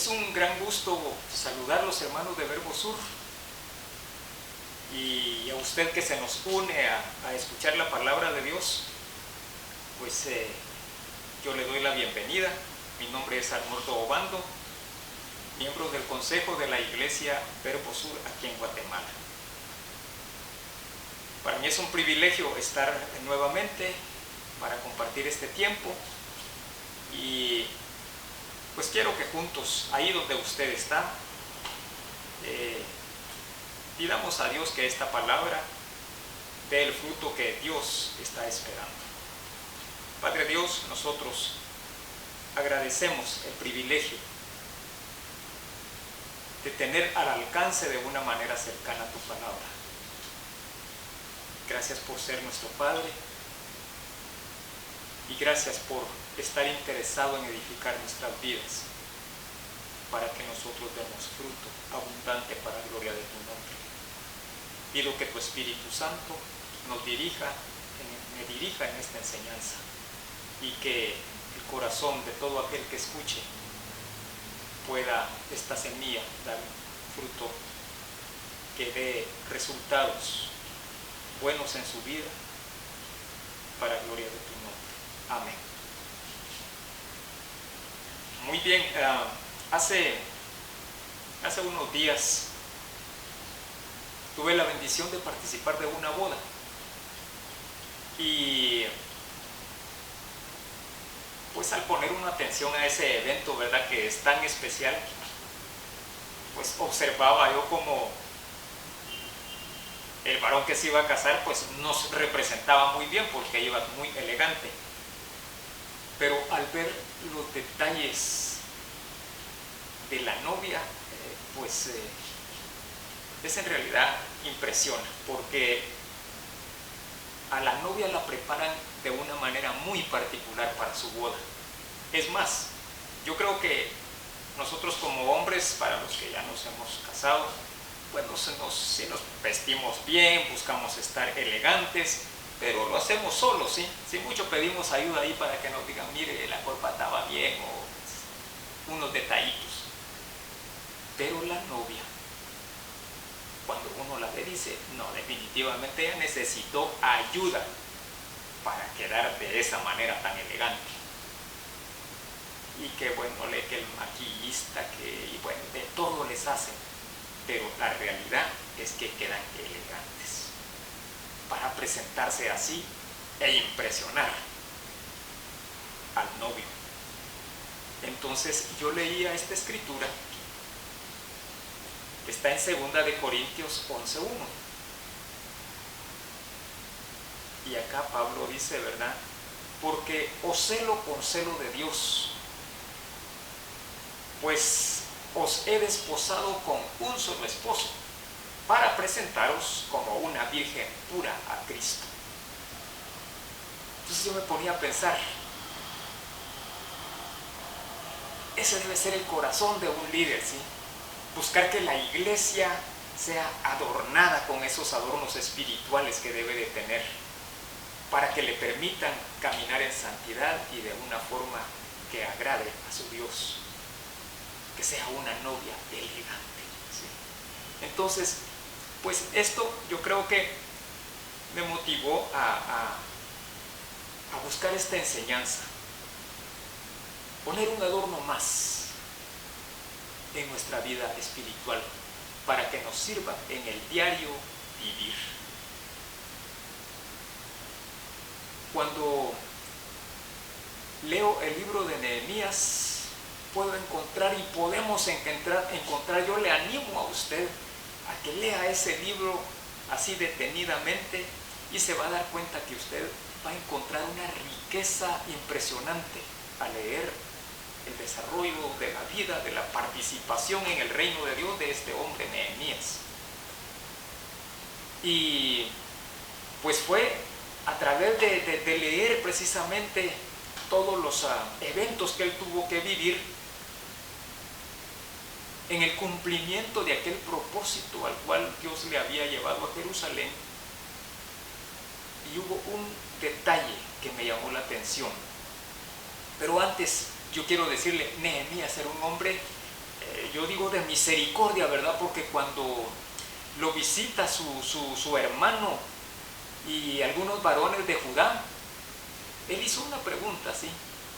Es un gran gusto saludar a los hermanos de Verbo Sur y a usted que se nos une a escuchar la palabra de Dios, pues yo le doy la bienvenida. Mi nombre es Arnoldo Obando, miembro del Consejo de la Iglesia Verbo Sur aquí en Guatemala. Para mí es un privilegio estar nuevamente para compartir este tiempo y pues quiero que juntos, ahí donde usted está, pidamos a Dios que esta palabra dé el fruto que Dios está esperando. Padre Dios, nosotros agradecemos el privilegio de tener al alcance de una manera cercana tu palabra. Gracias por ser nuestro Padre y gracias por estar interesado en edificar nuestras vidas para que nosotros demos fruto abundante para la gloria de tu nombre. Pido que tu Espíritu Santo me dirija en esta enseñanza y que el corazón de todo aquel que escuche pueda esta semilla dar fruto que dé resultados buenos en su vida para la gloria de tu nombre. Amén. Muy bien, hace unos días tuve la bendición de participar de una boda y pues al poner una atención a ese evento, ¿verdad?, que es tan especial, pues observaba yo como el varón que se iba a casar pues nos representaba muy bien porque iba muy elegante, pero al ver los detalles de la novia, es en realidad impresiona, porque a la novia la preparan de una manera muy particular para su boda. Es más, yo creo que nosotros como hombres, para los que ya nos hemos casado, bueno, si nos vestimos bien, buscamos estar elegantes, pero lo hacemos solos, ¿sí? Si mucho pedimos ayuda ahí para que nos digan, mire, la corbata va bien, o unos detallitos. Pero la novia, cuando uno la ve, dice, no, definitivamente ella necesitó ayuda para quedar de esa manera tan elegante. Y que bueno, que el maquillista, y bueno, de todo les hacen, pero la realidad es que quedan elegantes para presentarse así e impresionar al novio. Entonces yo leía esta escritura que está en 2 Corintios 11:1. Y acá Pablo dice, ¿verdad? Porque os celo con celo de Dios, pues os he desposado con un solo esposo, para presentaros como una virgen pura a Cristo. Entonces yo me ponía a pensar, ese debe ser el corazón de un líder, ¿sí? Buscar que la iglesia sea adornada con esos adornos espirituales que debe de tener, para que le permitan caminar en santidad y de una forma que agrade a su Dios, que sea una novia elegante, ¿sí? Entonces, pues esto yo creo que me motivó a buscar esta enseñanza, poner un adorno más en nuestra vida espiritual para que nos sirva en el diario vivir. Cuando leo el libro de Nehemías, puedo encontrar y podemos encontrar, yo le animo a usted a que lea ese libro así detenidamente y se va a dar cuenta que usted va a encontrar una riqueza impresionante al leer el desarrollo de la vida, de la participación en el reino de Dios de este hombre Nehemías. Y pues fue a través de leer precisamente todos los eventos que él tuvo que vivir en el cumplimiento de aquel propósito al cual Dios le había llevado a Jerusalén. Y hubo un detalle que me llamó la atención. Pero antes yo quiero decirle, Nehemías era un hombre yo digo de misericordia, ¿verdad? Porque cuando lo visita su hermano y algunos varones de Judá, él hizo una pregunta, ¿sí?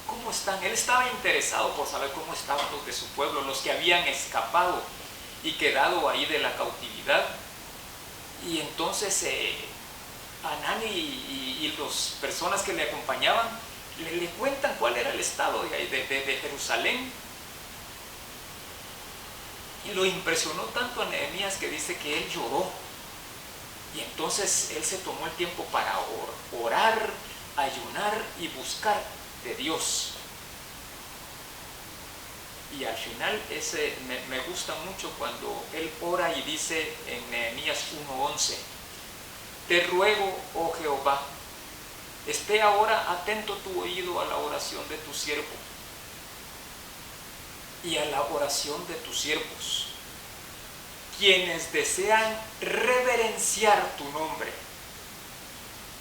¿Cómo están? Él estaba interesado por saber cómo estaban los de su pueblo, los que habían escapado y quedado ahí de la cautividad. Y entonces Anán y las personas que le acompañaban le cuentan cuál era el estado de Jerusalén. Y lo impresionó tanto a Nehemías que dice que él lloró. Y entonces él se tomó el tiempo para orar, ayunar y buscar de Dios. Y al final me gusta mucho cuando él ora y dice en Nehemías 1:11: te ruego, oh Jehová, esté ahora atento tu oído a la oración de tu siervo y a la oración de tus siervos, quienes desean reverenciar tu nombre.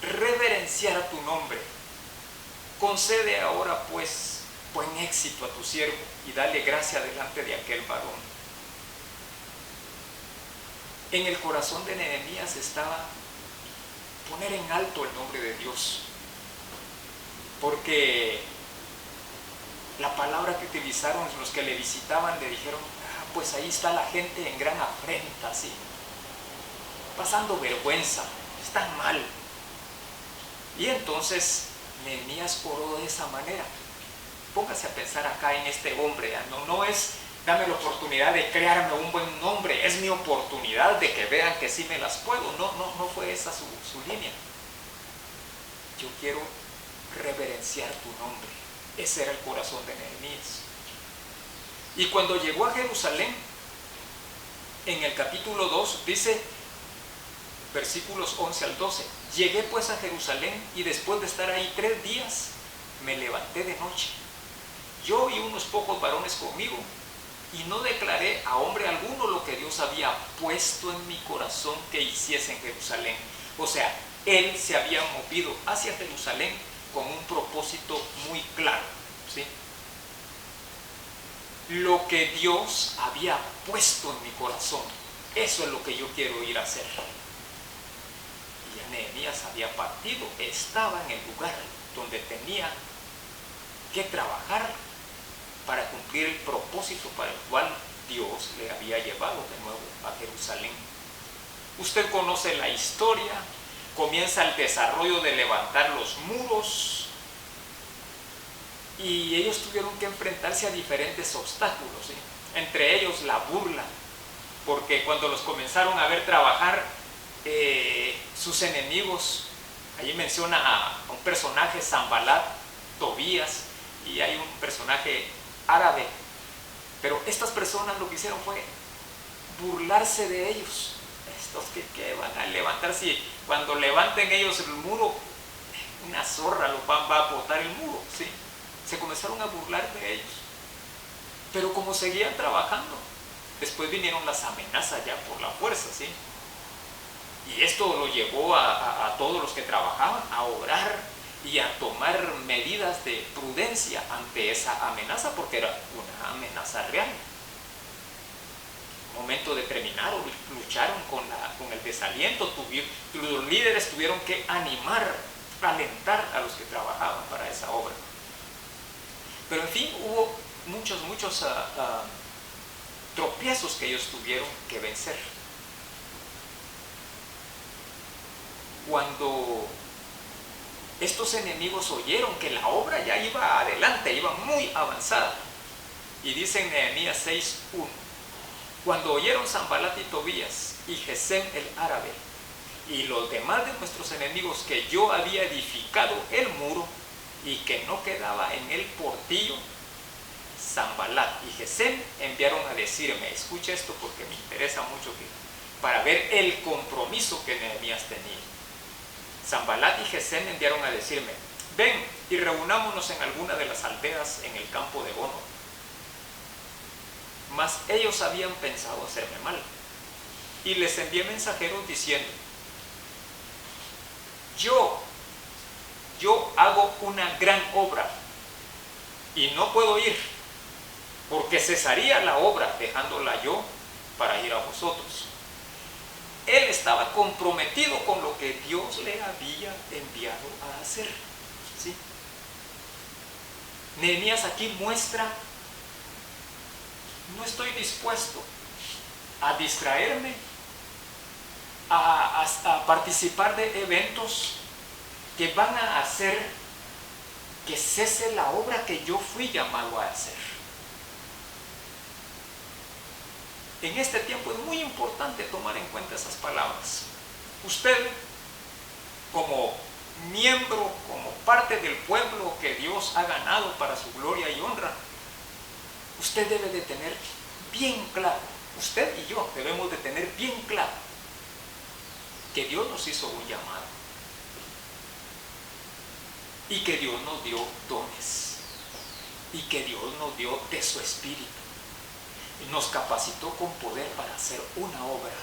Reverenciar tu nombre. Concede ahora pues buen éxito a tu siervo y dale gracia delante de aquel varón. En el corazón de Nehemías estaba poner en alto el nombre de Dios, porque la palabra que utilizaron los que le visitaban, le dijeron: pues ahí está la gente en gran afrenta, ¿sí? Pasando vergüenza, están mal. Y entonces Nehemías oró de esa manera. Póngase a pensar acá en este hombre, no es dame la oportunidad de crearme un buen nombre, es mi oportunidad de que vean que sí me las puedo. No fue esa su línea. Yo quiero reverenciar tu nombre. Ese era el corazón de Nehemías. Y cuando llegó a Jerusalén, en el capítulo 2 dice, versículos 11 al 12: llegué pues a Jerusalén y después de estar ahí 3 días me levanté de noche, yo y unos pocos varones conmigo, y no declaré a hombre alguno lo que Dios había puesto en mi corazón que hiciese en Jerusalén. O sea, él se había movido hacia Jerusalén con un propósito muy claro, ¿sí? Lo que Dios había puesto en mi corazón, eso es lo que yo quiero ir a hacer. Y ya Nehemías había partido, estaba en el lugar donde tenía que trabajar para cumplir el propósito para el cual Dios le había llevado de nuevo a Jerusalén. Usted conoce la historia. Comienza el desarrollo de levantar los muros y ellos tuvieron que enfrentarse a diferentes obstáculos, ¿sí? Entre ellos la burla, porque cuando los comenzaron a ver trabajar, sus enemigos, allí menciona a un personaje, Sanbalat, Tobías, y hay un personaje árabe, pero estas personas lo que hicieron fue burlarse de ellos. Estos que van a levantarse, y cuando levanten ellos el muro, una zorra va a botar el muro, ¿sí? Se comenzaron a burlar de ellos, pero como seguían trabajando, después vinieron las amenazas ya por la fuerza, ¿sí? Y esto lo llevó a todos los que trabajaban a orar y a tomar medidas de prudencia ante esa amenaza, porque era una amenaza real. Momento de terminar, lucharon con el desaliento, los líderes tuvieron que animar, alentar a los que trabajaban para esa obra. Pero en fin, hubo muchos tropiezos que ellos tuvieron que vencer. Cuando estos enemigos oyeron que la obra ya iba adelante, iba muy avanzada, y dice en Nehemías 6:1: cuando oyeron Sanbalat y Tobías y Gesem el árabe y los demás de nuestros enemigos que yo había edificado el muro y que no quedaba en él portillo, Sanbalat y Gesem enviaron a decirme, escucha esto porque me interesa mucho, para ver el compromiso que Nehemías tenía. Sanbalat y Gesem enviaron a decirme: ven y reunámonos en alguna de las aldeas en el campo de Ono. Mas ellos habían pensado hacerme mal, y les envié mensajeros diciendo: yo hago una gran obra y no puedo ir, porque cesaría la obra dejándola yo para ir a vosotros. Él estaba comprometido con lo que Dios le había enviado a hacer, ¿sí? Nehemías aquí muestra: no estoy dispuesto a distraerme, a participar de eventos que van a hacer que cese la obra que yo fui llamado a hacer. En este tiempo es muy importante tomar en cuenta esas palabras. Usted, como miembro, como parte del pueblo que Dios ha ganado para su gloria y honra, usted debe de tener bien claro, usted y yo debemos de tener bien claro que Dios nos hizo un llamado y que Dios nos dio dones y que Dios nos dio de su espíritu y nos capacitó con poder para hacer una obra.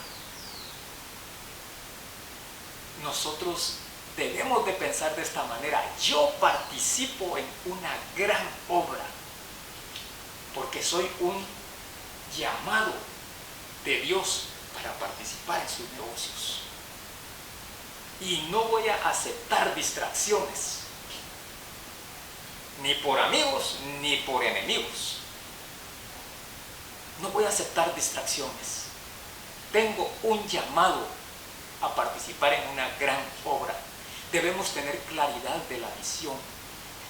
Nosotros debemos de pensar de esta manera: yo participo en una gran obra porque soy un llamado de Dios para participar en sus negocios, y no voy a aceptar distracciones, ni por amigos ni por enemigos. No voy a aceptar distracciones. Tengo un llamado a participar en una gran obra. Debemos tener claridad de la visión.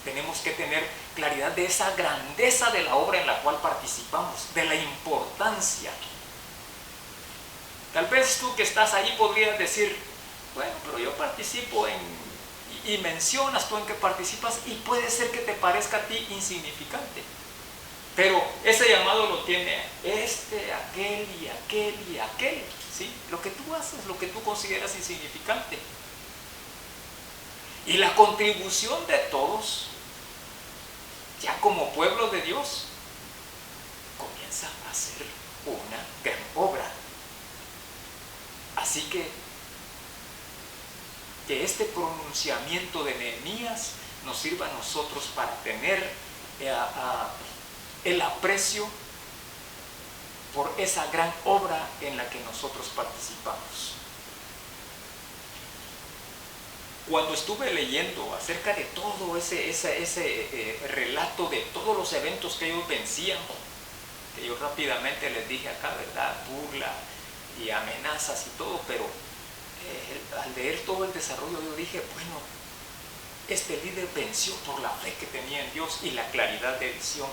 Tenemos que tener claridad de esa grandeza de la obra en la cual participamos, de la importancia. Tal vez tú que estás ahí podrías decir: bueno, pero yo participo y mencionas tú en que participas, y puede ser que te parezca a ti insignificante. Pero ese llamado lo tiene aquel y aquel y aquel, ¿sí? Lo que tú haces, lo que tú consideras insignificante. Y la contribución de todos, ya como pueblo de Dios, comienza a ser una gran obra. Así que este pronunciamiento de Nehemías nos sirva a nosotros para tener el aprecio por esa gran obra en la que nosotros participamos. Cuando estuve leyendo acerca de todo ese relato de todos los eventos que ellos vencían, que yo rápidamente les dije acá, ¿verdad? Burla y amenazas y todo, pero al leer todo el desarrollo yo dije: bueno, este líder venció por la fe que tenía en Dios y la claridad de visión.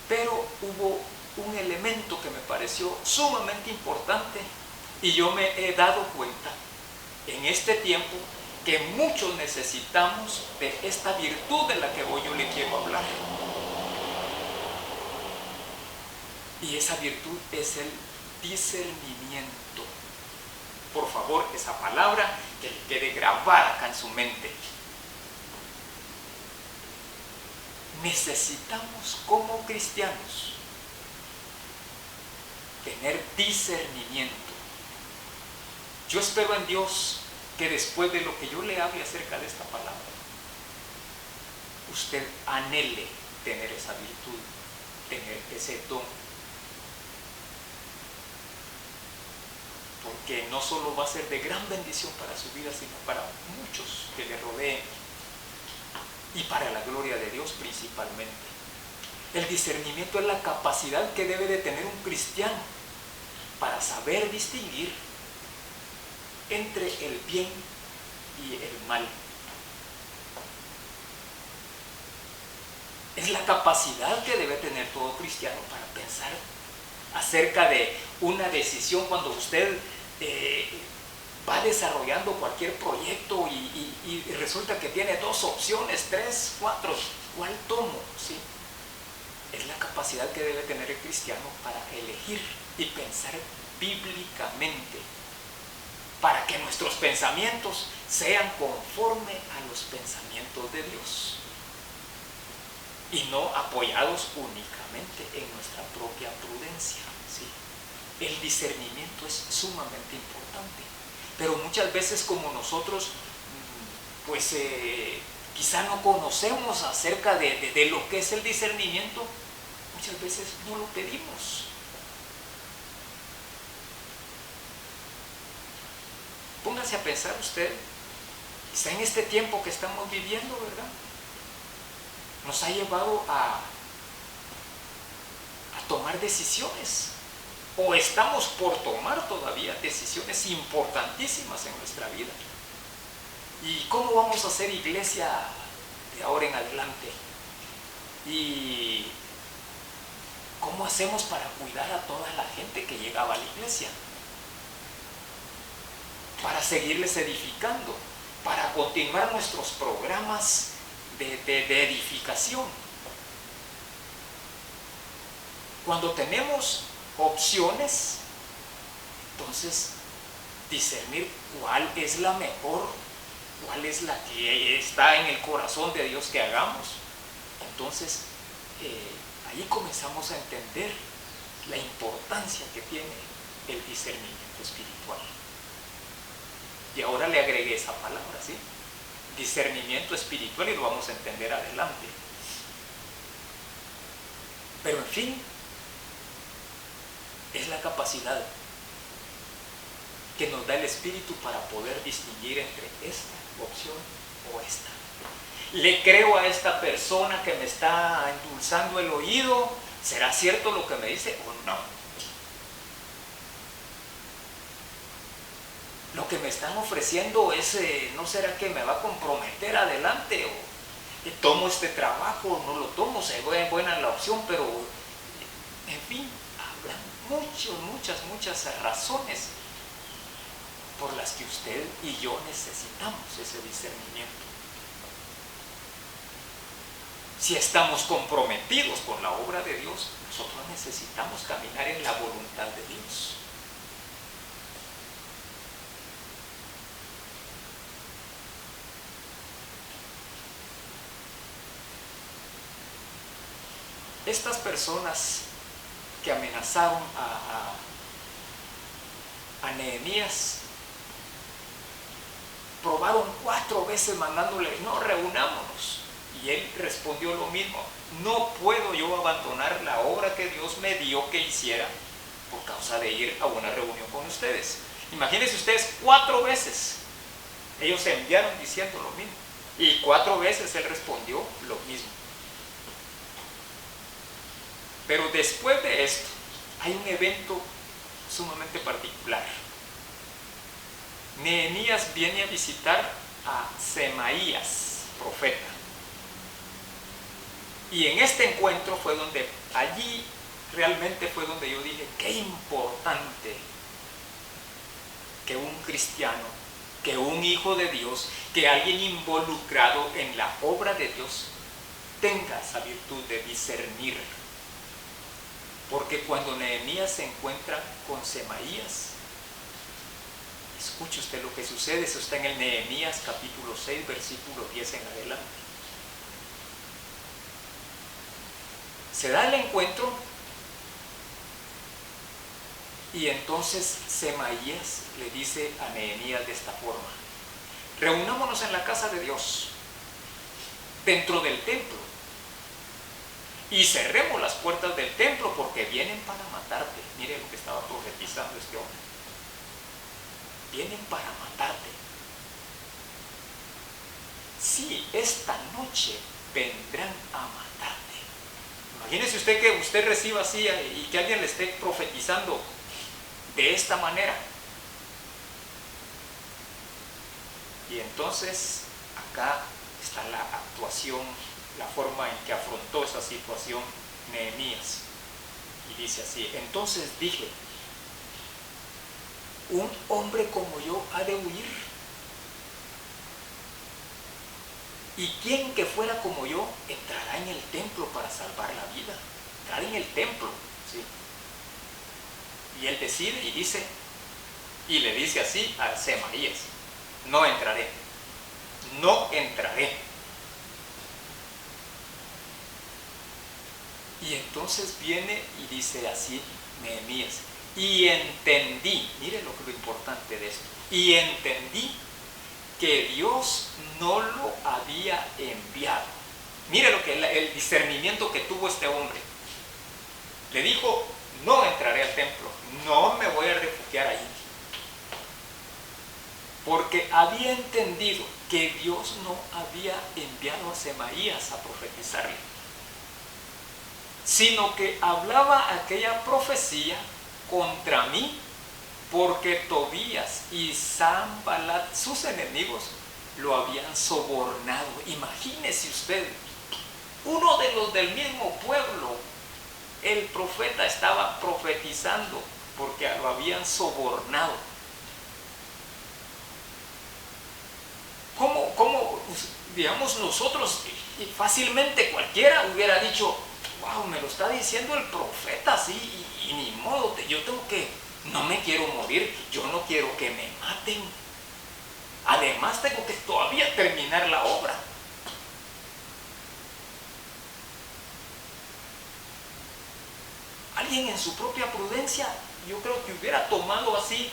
Pero hubo un elemento que me pareció sumamente importante, y yo me he dado cuenta en este tiempo que muchos necesitamos de esta virtud de la que hoy yo le quiero hablar. Y esa virtud es el discernimiento. Por favor, esa palabra que le quede grabada acá en su mente. Necesitamos como cristianos tener discernimiento. Yo espero en Dios que después de lo que yo le hable acerca de esta palabra, usted anhele tener esa virtud, tener ese don. Porque no solo va a ser de gran bendición para su vida, sino para muchos que le rodeen, y para la gloria de Dios principalmente. El discernimiento es la capacidad que debe de tener un cristiano para saber distinguir entre el bien y el mal. Es la capacidad que debe tener todo cristiano para pensar acerca de una decisión cuando usted va desarrollando cualquier proyecto y resulta que tiene 2 opciones, 3, 4, ¿cuál tomo? ¿Sí? Es la capacidad que debe tener el cristiano para elegir y pensar bíblicamente, para que nuestros pensamientos sean conforme a los pensamientos de Dios y no apoyados únicamente en nuestra propia prudencia, ¿sí? El discernimiento es sumamente importante, pero muchas veces, como nosotros quizá no conocemos acerca de lo que es el discernimiento, muchas veces no lo pedimos. Póngase a pensar usted, quizá en este tiempo que estamos viviendo, ¿verdad? Nos ha llevado a tomar decisiones, o estamos por tomar todavía decisiones importantísimas en nuestra vida. ¿Y cómo vamos a hacer iglesia de ahora en adelante? ¿Y cómo hacemos para cuidar a toda la gente que llegaba a la iglesia? Para seguirles edificando, para continuar nuestros programas de edificación. Cuando tenemos opciones, entonces discernir cuál es la mejor, cuál es la que está en el corazón de Dios que hagamos. Entonces ahí comenzamos a entender la importancia que tiene el discernimiento espiritual. Y ahora le agregué esa palabra, ¿sí? Discernimiento espiritual, y lo vamos a entender adelante. Pero en fin, es la capacidad que nos da el Espíritu para poder distinguir entre esta opción o esta. ¿Le creo a esta persona que me está endulzando el oído? ¿Será cierto lo que me dice o no? Lo que me están ofreciendo es, ¿no será que me va a comprometer adelante? ¿O tomo este trabajo? ¿No lo tomo? ¿Se ve buena la opción? Pero, en fin, habrá muchas razones por las que usted y yo necesitamos ese discernimiento. Si estamos comprometidos con la obra de Dios, nosotros necesitamos caminar en la voluntad de Dios. Estas personas que amenazaron a Nehemías probaron 4 veces mandándole, no, reunámonos. Y él respondió lo mismo, no puedo yo abandonar la obra que Dios me dio que hiciera por causa de ir a una reunión con ustedes. Imagínense ustedes, 4 veces ellos se enviaron diciendo lo mismo, y 4 veces él respondió lo mismo. Pero después de esto, hay un evento sumamente particular. Nehemías viene a visitar a Semaías, profeta. Y en este encuentro fue donde, allí realmente fue donde yo dije, qué importante que un cristiano, que un hijo de Dios, que alguien involucrado en la obra de Dios tenga esa virtud de discernir. Porque cuando Nehemías se encuentra con Semaías, escuche usted lo que sucede. Eso está en el Nehemías capítulo 6, versículo 10 en adelante. Se da el encuentro y entonces Semaías le dice a Nehemías de esta forma: reunámonos en la casa de Dios, dentro del templo, y cerremos las puertas del templo porque vienen para matarte. Mire lo que estaba profetizando este hombre. Vienen para matarte. Sí, esta noche vendrán a matarte. Imagínese usted que usted reciba así y que alguien le esté profetizando de esta manera. Y entonces acá está la actuación, la forma en que afrontó esa situación Nehemías. Y dice así: entonces dije, un hombre como yo ha de huir. ¿Y quién que fuera como yo entrará en el templo para salvar la vida? Entrar en el templo, ¿sí? Y él decide y dice, y le dice así a Semaías: no entraré, no entraré. Y entonces viene y dice así Nehemías: y entendí, mire lo importante de esto, y entendí que Dios no lo había enviado. Mire lo que el discernimiento que tuvo este hombre. Le dijo, no entraré al templo, no me voy a refugiar ahí. Porque había entendido que Dios no había enviado a Semaías a profetizarle, sino que hablaba aquella profecía contra mí, porque Tobías y Sanballat, sus enemigos, lo habían sobornado. Imagínese usted, uno de los del mismo pueblo, el profeta estaba profetizando porque lo habían sobornado. ¿Cómo, digamos, nosotros, fácilmente cualquiera hubiera dicho, wow, me lo está diciendo el profeta, sí, y ni modo, yo tengo que, no me quiero morir, yo no quiero que me maten. Además tengo que todavía terminar la obra. Alguien en su propia prudencia, yo creo que hubiera tomado así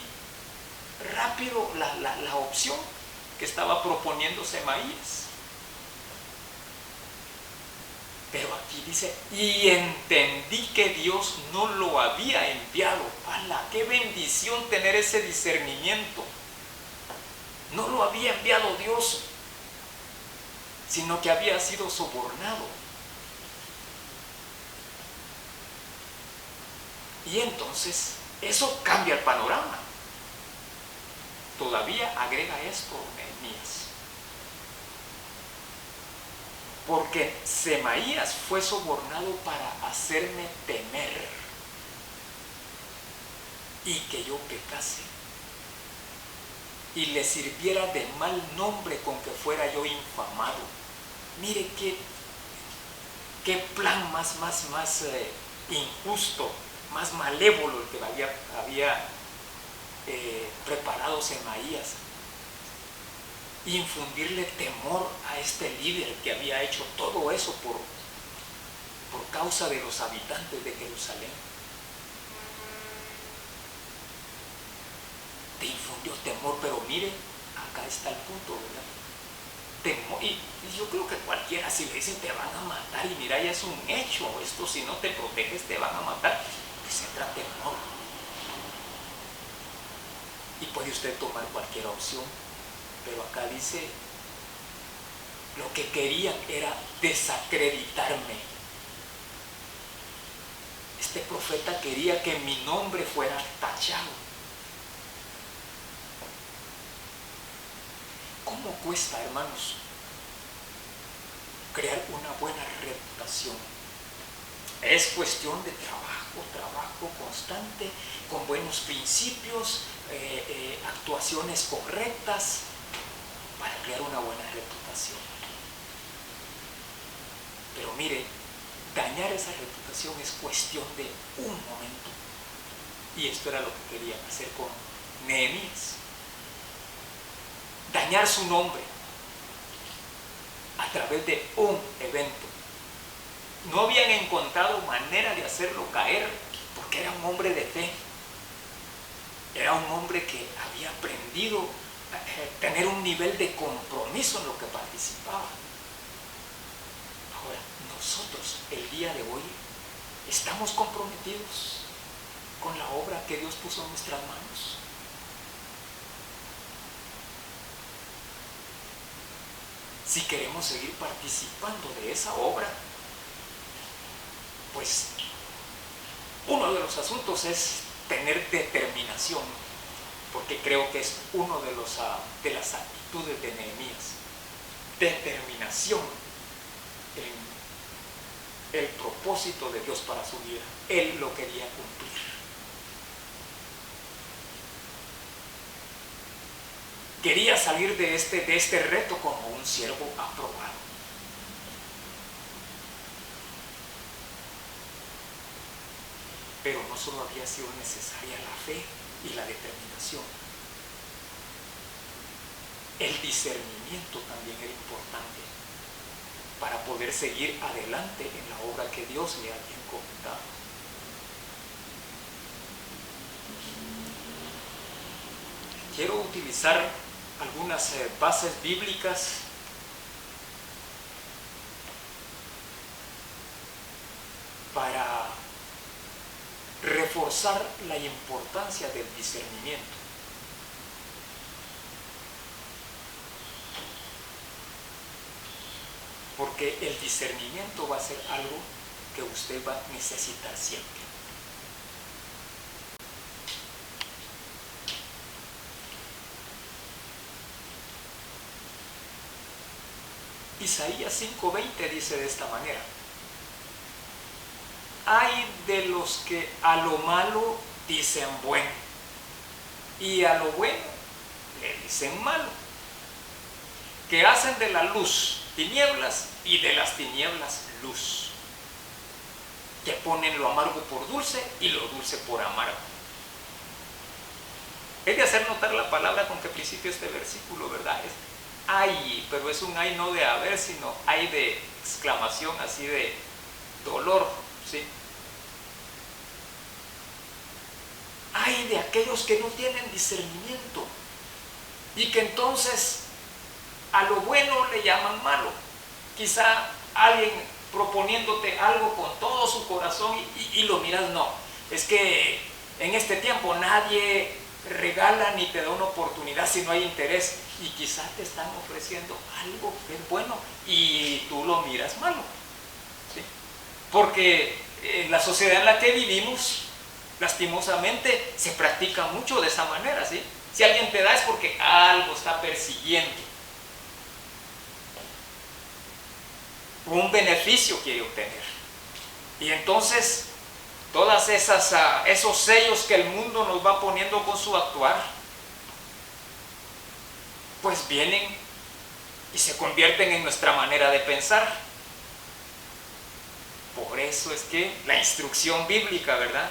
rápido la opción que estaba proponiendo Semaías. Pero aquí dice, y entendí que Dios no lo había enviado. ¡Hala! ¡Qué bendición tener ese discernimiento! No lo había enviado Dios, sino que había sido sobornado. Y entonces, eso cambia el panorama. Todavía agrega esto Nehemías. Porque Semaías fue sobornado para hacerme temer y que yo pecase y le sirviera de mal nombre con que fuera yo infamado. Mire qué plan más injusto, más malévolo el que había preparado Semaías. Infundirle temor a este líder que había hecho todo eso por causa de los habitantes de Jerusalén. Te infundió temor, pero mire, acá está el punto, ¿verdad? Temor, y yo creo que cualquiera, si le dicen te van a matar, y mira, ya es un hecho, esto si no te proteges te van a matar, pues entra temor. Y puede usted tomar cualquier opción, pero acá dice, lo que querían era desacreditarme. Este profeta quería que mi nombre fuera tachado. ¿Cómo cuesta, hermanos, crear una buena reputación? Es cuestión de trabajo constante, con buenos principios, actuaciones correctas, para crear una buena reputación. Pero mire, dañar esa reputación es cuestión de un momento. Y esto era lo que querían hacer con Nehemías. Dañar su nombre a través de un evento. No habían encontrado manera de hacerlo caer porque era un hombre de fe. Era un hombre que había aprendido tener un nivel de compromiso en lo que participaba. Ahora, nosotros el día de hoy estamos comprometidos con la obra que Dios puso en nuestras manos. Si queremos seguir participando de esa obra, pues uno de los asuntos es tener determinación, porque creo que es uno de las actitudes de Nehemías. Determinación en el propósito de Dios para su vida. Él lo quería cumplir. Quería salir de este reto como un siervo aprobado. Pero no solo había sido necesaria la fe y la determinación. El discernimiento también era importante para poder seguir adelante en la obra que Dios le había encomendado. Quiero utilizar algunas bases bíblicas para reforzar la importancia del discernimiento. Porque el discernimiento va a ser algo que usted va a necesitar siempre. Isaías 5:20 dice de esta manera: hay de los que a lo malo dicen bueno, y a lo bueno le dicen malo, que hacen de la luz tinieblas y de las tinieblas luz, que ponen lo amargo por dulce y lo dulce por amargo. Es de hacer notar la palabra con que principia este versículo, ¿verdad? Es ay, pero es un ay no de haber, sino ay de exclamación, así de dolor, ¿sí? Ay de aquellos que no tienen discernimiento y que entonces a lo bueno le llaman malo. Quizá alguien proponiéndote algo con todo su corazón y lo miras, no, es que en este tiempo nadie regala ni te da una oportunidad si no hay interés, y quizá te están ofreciendo algo que es bueno y tú lo miras malo, ¿sí? Porque en la sociedad en la que vivimos, lastimosamente, se practica mucho de esa manera, ¿sí? Si alguien te da es porque algo está persiguiendo, un beneficio quiere obtener, y entonces todas esos sellos que el mundo nos va poniendo con su actuar, pues vienen y se convierten en nuestra manera de pensar. Por eso es que la instrucción bíblica, ¿verdad?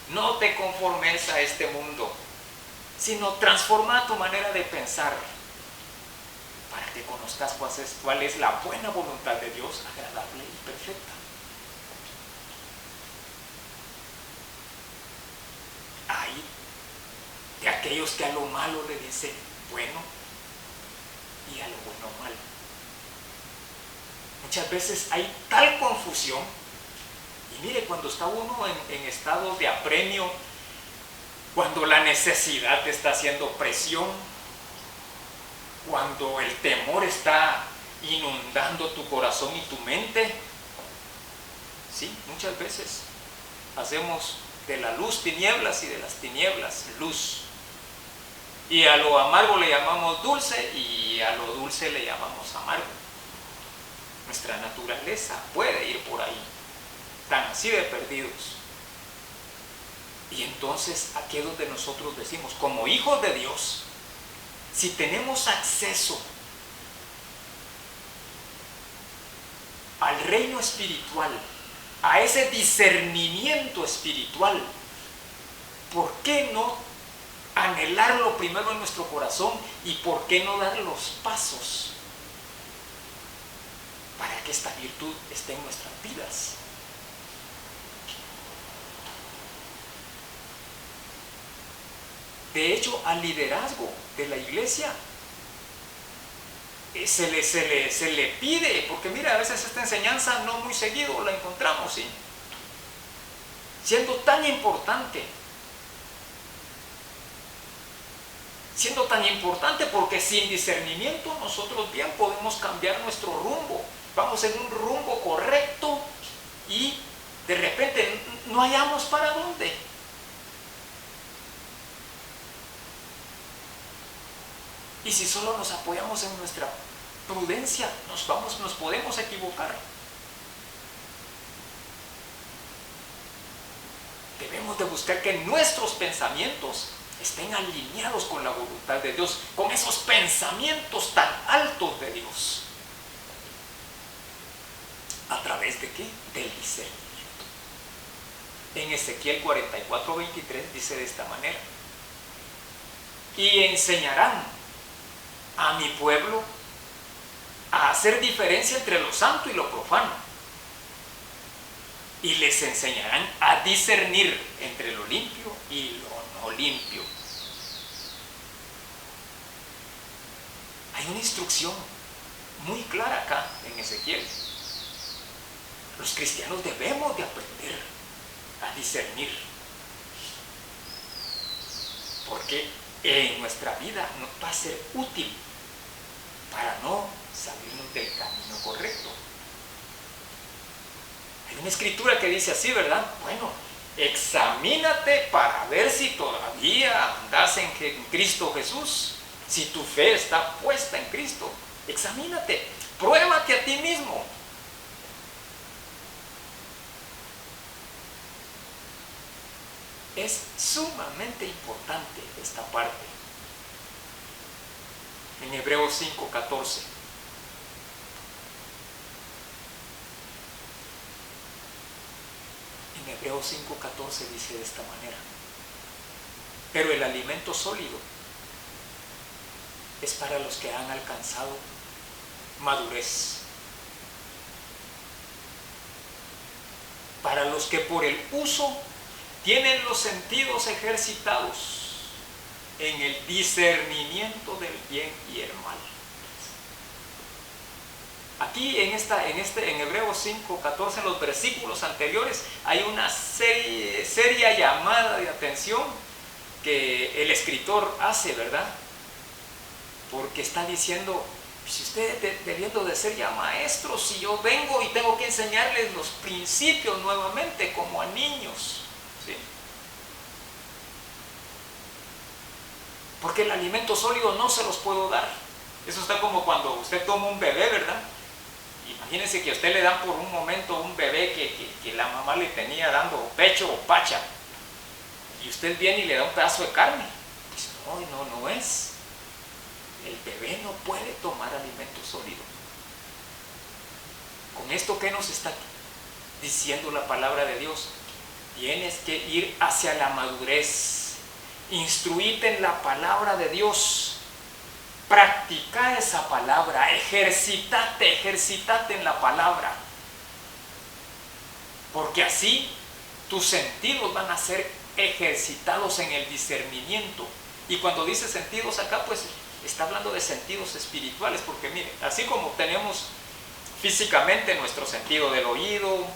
No te conformes a este mundo, sino transforma tu manera de pensar para que conozcas cuál es la buena voluntad de Dios, agradable y perfecta. Hay de aquellos que a lo malo le dicen bueno y a lo bueno malo. Muchas veces hay tal confusión, y mire, cuando está uno en estado de apremio, cuando la necesidad te está haciendo presión, cuando el temor está inundando tu corazón y tu mente, sí, muchas veces hacemos de la luz tinieblas y de las tinieblas luz. Y a lo amargo le llamamos dulce y a lo dulce le llamamos amargo. Nuestra naturaleza puede ir por ahí, tan así de perdidos. Y entonces aquí es donde nosotros decimos, como hijos de Dios, si tenemos acceso al reino espiritual, a ese discernimiento espiritual, ¿por qué no anhelarlo primero en nuestro corazón y por qué no dar los pasos para que esta virtud esté en nuestras vidas? De hecho, al liderazgo de la iglesia se le pide, porque mira, a veces esta enseñanza no muy seguido la encontramos, ¿sí? Siendo tan importante porque sin discernimiento nosotros bien podemos cambiar nuestro rumbo, vamos en un rumbo correcto y de repente no hallamos para dónde. Y si solo nos apoyamos en nuestra prudencia, nos podemos equivocar. Debemos de buscar que nuestros pensamientos estén alineados con la voluntad de Dios, con esos pensamientos tan altos de Dios. ¿A través de qué? Del discernimiento. En Ezequiel 44:23 dice de esta manera: y enseñarán a mi pueblo a hacer diferencia entre lo santo y lo profano, y les enseñarán a discernir entre lo limpio y lo no limpio. Hay una instrucción muy clara acá en Ezequiel. Los cristianos debemos de aprender a discernir porque en nuestra vida nos va a ser útil para no salirnos del camino correcto. Hay una escritura que dice así, ¿verdad? Bueno, examínate para ver si todavía andas en Cristo Jesús, si tu fe está puesta en Cristo. Examínate, pruébate a ti mismo. Es sumamente importante esta parte. En Hebreos 5:14. En Hebreos 5:14 dice de esta manera: pero el alimento sólido es para los que han alcanzado madurez, para los que por el uso tienen los sentidos ejercitados en el discernimiento del bien y el mal. Aquí en Hebreos 5:14, en los versículos anteriores, hay una seria llamada de atención que el escritor hace, ¿verdad? Porque está diciendo, si ustedes debiendo de ser ya maestros, si yo vengo y tengo que enseñarles los principios nuevamente como a niños, ¿sí? Porque el alimento sólido no se los puedo dar. Eso está como cuando usted toma un bebé, ¿verdad? Imagínense que a usted le dan por un momento un bebé que la mamá le tenía dando pecho o pacha, y usted viene y le da un pedazo de carne. Pues no es. El bebé no puede tomar alimento sólido. Con esto, ¿qué nos está diciendo la palabra de Dios? Tienes que ir hacia la madurez. Instruíte en la palabra de Dios. Practica esa palabra. Ejercítate en la palabra. Porque así tus sentidos van a ser ejercitados en el discernimiento. Y cuando dice sentidos acá, pues está hablando de sentidos espirituales, porque mire, así como tenemos físicamente nuestro sentido del oído,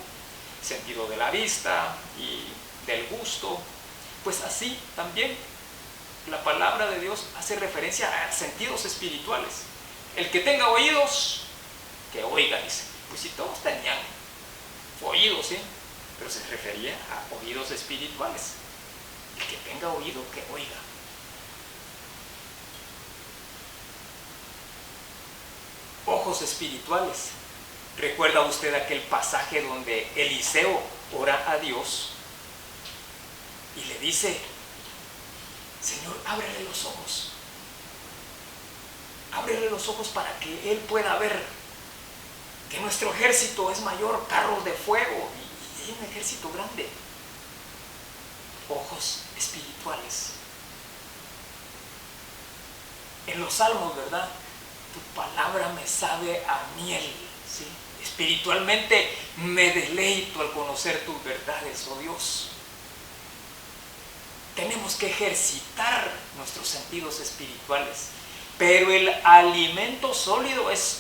sentido de la vista y del gusto, pues así también la palabra de Dios hace referencia a sentidos espirituales. El que tenga oídos, que oiga, dice. Pues si todos tenían oídos, ¿sí? Pero se refería a oídos espirituales. El que tenga oído, que oiga. Ojos espirituales. ¿Recuerda usted aquel pasaje donde Eliseo ora a Dios y le dice: Señor, ábrele los ojos. Ábrele los ojos para que él pueda ver que nuestro ejército es mayor, carros de fuego, y hay un ejército grande. Ojos espirituales. En los salmos, ¿verdad? Tu palabra me sabe a miel, ¿sí? Espiritualmente me deleito al conocer tus verdades, oh Dios. Tenemos que ejercitar nuestros sentidos espirituales, pero el alimento sólido es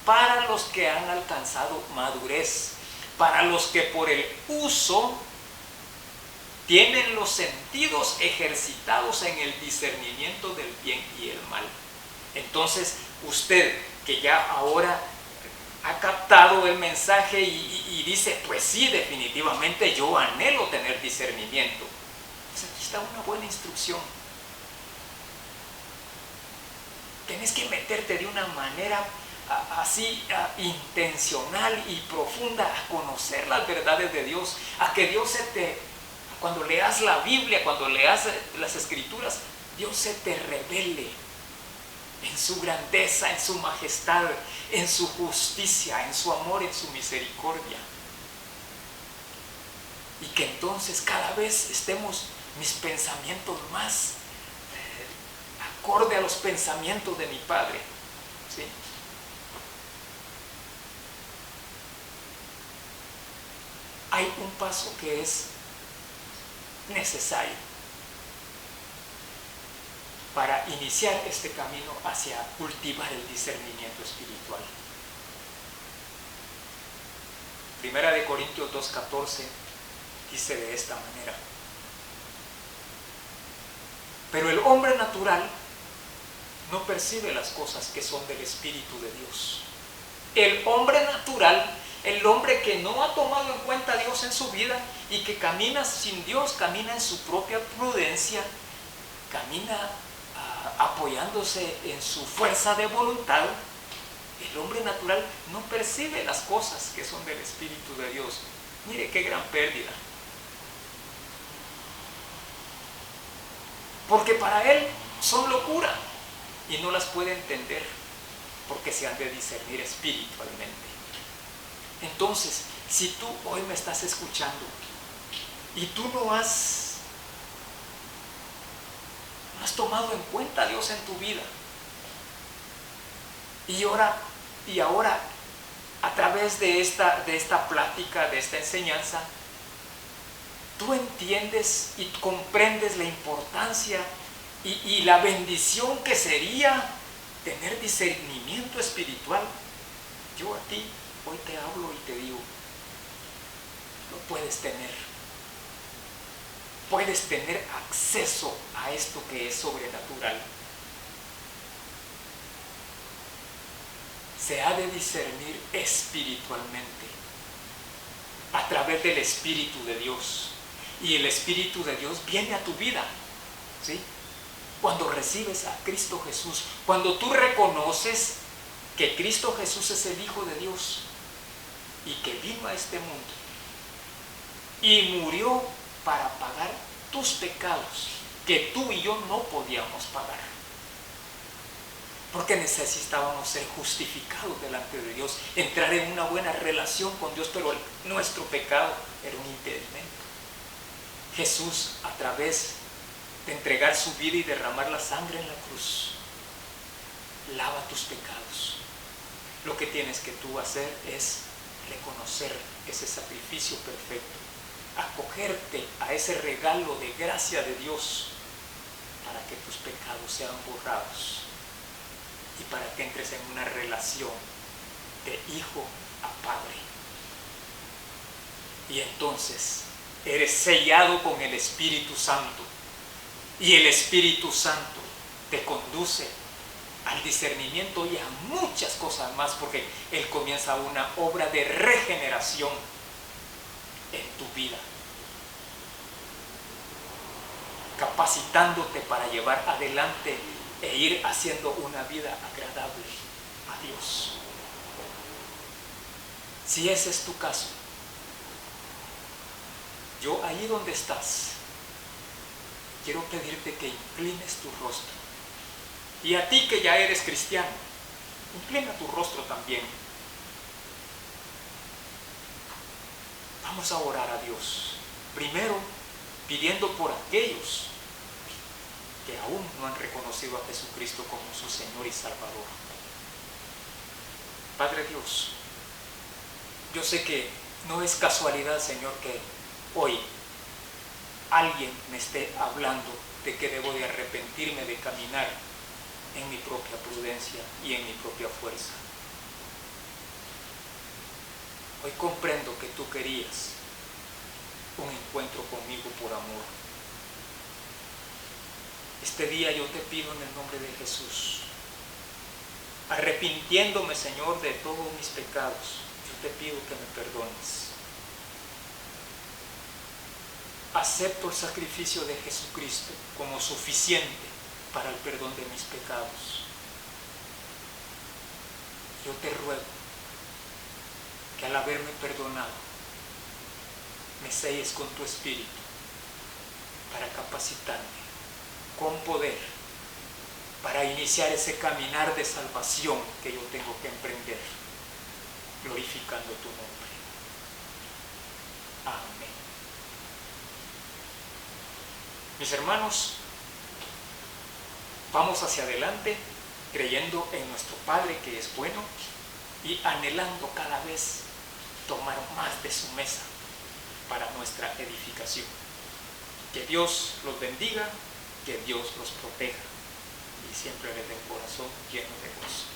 para los que han alcanzado madurez, para los que por el uso tienen los sentidos ejercitados en el discernimiento del bien y el mal. Entonces, usted que ya ahora ha captado el mensaje y dice, pues sí, definitivamente yo anhelo tener discernimiento. Pues aquí está una buena instrucción. Tienes que meterte de una manera así intencional y profunda a conocer las verdades de Dios, a que Dios cuando leas la Biblia, cuando leas las Escrituras, Dios se te revele en su grandeza, en su majestad, en su justicia, en su amor, en su misericordia. Y que entonces cada vez estemos mis pensamientos más acorde a los pensamientos de mi Padre, ¿sí? Hay un paso que es necesario para iniciar este camino hacia cultivar el discernimiento espiritual. Primera de Corintios 2:14 dice de esta manera: Pero el hombre natural no percibe las cosas que son del Espíritu de Dios. El hombre natural, el hombre que no ha tomado en cuenta a Dios en su vida y que camina sin Dios, camina en su propia prudencia, camina apoyándose en su fuerza de voluntad, el hombre natural no percibe las cosas que son del Espíritu de Dios. Mire qué gran pérdida. Porque para él son locura y no las puede entender porque se han de discernir espiritualmente. Entonces, si tú hoy me estás escuchando y tú no has tomado en cuenta a Dios en tu vida, y ahora a través de esta plática, de esta enseñanza, tú entiendes y comprendes la importancia y la bendición que sería tener discernimiento espiritual. Yo a ti hoy te hablo y te digo, lo puedes tener. Puedes tener acceso a esto que es sobrenatural. Se ha de discernir espiritualmente a través del Espíritu de Dios. Y el Espíritu de Dios viene a tu vida, ¿sí? Cuando recibes a Cristo Jesús, cuando tú reconoces que Cristo Jesús es el Hijo de Dios y que vino a este mundo y murió para pagar tus pecados que tú y yo no podíamos pagar, porque necesitábamos ser justificados delante de Dios, entrar en una buena relación con Dios, pero nuestro pecado era un impedimento. Jesús, a través de entregar su vida y derramar la sangre en la cruz, lava tus pecados. Lo que tienes que tú hacer es reconocer ese sacrificio perfecto, acogerte a ese regalo de gracia de Dios para que tus pecados sean borrados y para que entres en una relación de hijo a padre. Y entonces eres sellado con el Espíritu Santo, y el Espíritu Santo te conduce al discernimiento y a muchas cosas más, porque Él comienza una obra de regeneración en tu vida, capacitándote para llevar adelante e ir haciendo una vida agradable a Dios. Si ese es tu caso, yo ahí donde estás, quiero pedirte que inclines tu rostro. Y a ti que ya eres cristiano, inclina tu rostro también. Vamos a orar a Dios. Primero, pidiendo por aquellos que aún no han reconocido a Jesucristo como su Señor y Salvador. Padre Dios, yo sé que no es casualidad, Señor, que hoy alguien me esté hablando de que debo de arrepentirme de caminar en mi propia prudencia y en mi propia fuerza. Hoy comprendo que tú querías un encuentro conmigo por amor. Este día yo te pido en el nombre de Jesús, arrepintiéndome, Señor, de todos mis pecados, yo te pido que me perdones. Acepto el sacrificio de Jesucristo como suficiente para el perdón de mis pecados. Yo te ruego que al haberme perdonado, me selles con tu Espíritu para capacitarme con poder para iniciar ese caminar de salvación que yo tengo que emprender, glorificando tu nombre. Amén. Mis hermanos, vamos hacia adelante creyendo en nuestro Padre que es bueno y anhelando cada vez tomar más de su mesa para nuestra edificación. Que Dios los bendiga, que Dios los proteja y siempre les dé un corazón lleno de gozo.